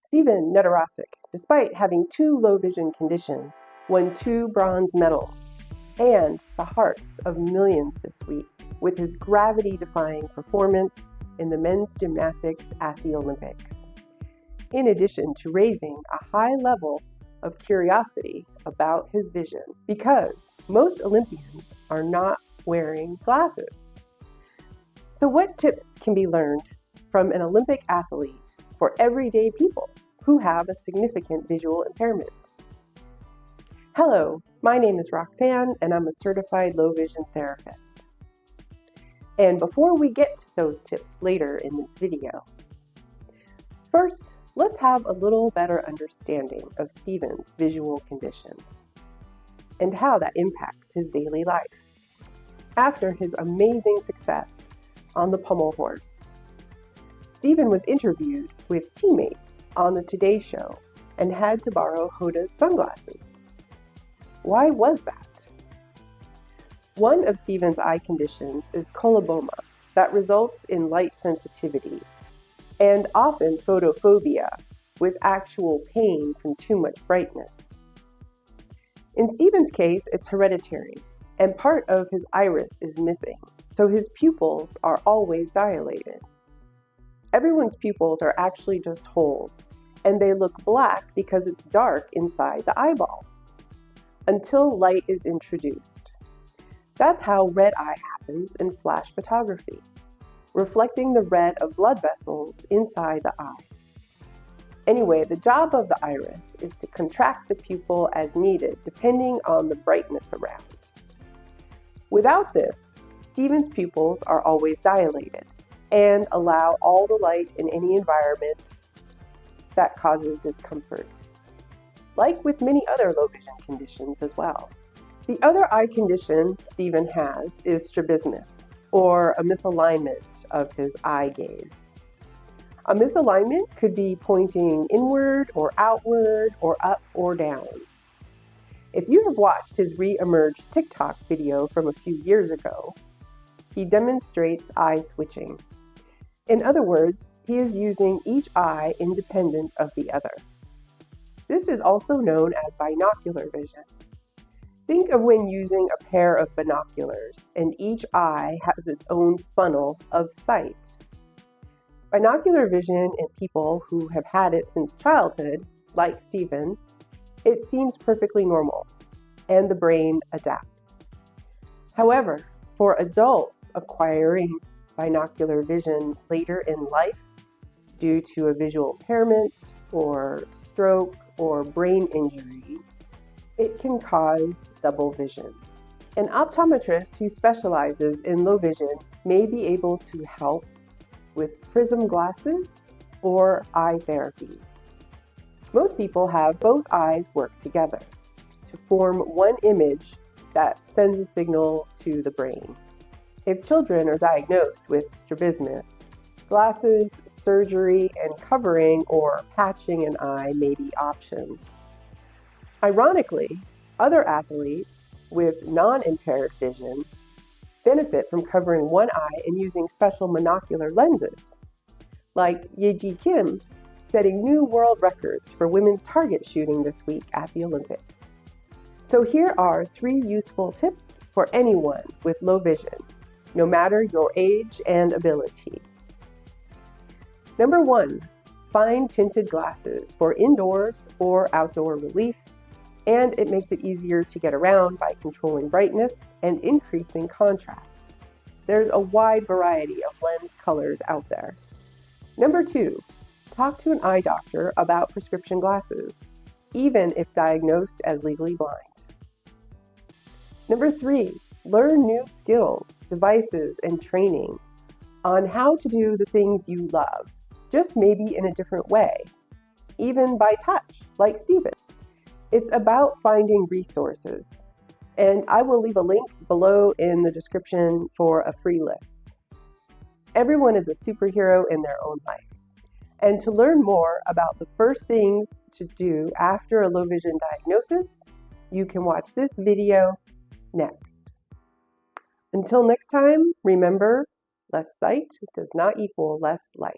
Stephen Nedoroscik, despite having 2 low vision conditions, won 2 bronze medals and the hearts of millions this week with his gravity-defying performance in the men's gymnastics at the Olympics, in addition to raising a high level of curiosity about his vision, because most Olympians are not wearing glasses. So what tips can be learned from an Olympic athlete for everyday people who have a significant visual impairment? Hello, my name is Roxanne, and I'm a certified low vision therapist. And before we get to those tips later in this video, first, let's have a little better understanding of Stephen's visual conditions and how that impacts his daily life. After his amazing success on the pommel horse, Stephen was interviewed with teammates on the Today Show and had to borrow Hoda's sunglasses. Why was that? One of Stephen's eye conditions is coloboma that results in light sensitivity and often photophobia with actual pain from too much brightness. In Stephen's case, it's hereditary, and part of his iris is missing, so his pupils are always dilated. Everyone's pupils are actually just holes, and they look black because it's dark inside the eyeball, until light is introduced. That's how red eye happens in flash photography, reflecting the red of blood vessels inside the eye. Anyway, the job of the iris is to contract the pupil as needed, depending on the brightness around. Without this, Stephen's pupils are always dilated and allow all the light in any environment that causes discomfort, like with many other low vision conditions as well. The other eye condition Stephen has is strabismus, or a misalignment of his eye gaze. A misalignment could be pointing inward or outward or up or down. If you have watched his re-emerged TikTok video from a few years ago, he demonstrates eye switching. In other words, he is using each eye independent of the other. This is also known as binocular vision. Think of when using a pair of binoculars and each eye has its own funnel of sight. Binocular vision in people who have had it since childhood, like Stephen, it seems perfectly normal, and the brain adapts. However, for adults acquiring binocular vision later in life due to a visual impairment or stroke or brain injury, it can cause double vision. An optometrist who specializes in low vision may be able to help with prism glasses or eye therapies. Most people have both eyes work together to form one image that sends a signal to the brain. If children are diagnosed with strabismus, glasses, surgery, and covering or patching an eye may be options. Ironically, other athletes with non-impaired vision benefit from covering one eye and using special monocular lenses, like Yeji Kim setting new world records for women's target shooting this week at the Olympics. So here are 3 useful tips for anyone with low vision, no matter your age and ability. Number 1, find tinted glasses for indoors or outdoor relief, and it makes it easier to get around by controlling brightness and increasing contrast. There's a wide variety of lens colors out there. Number 2, talk to an eye doctor about prescription glasses, even if diagnosed as legally blind. Number 3, learn new skills, devices, and training on how to do the things you love, just maybe in a different way, even by touch, like Stephen. It's about finding resources, and I will leave a link below in the description for a free list. Everyone is a superhero in their own life. And to learn more about the first things to do after a low vision diagnosis, you can watch this video next. Until next time, remember, less sight does not equal less life.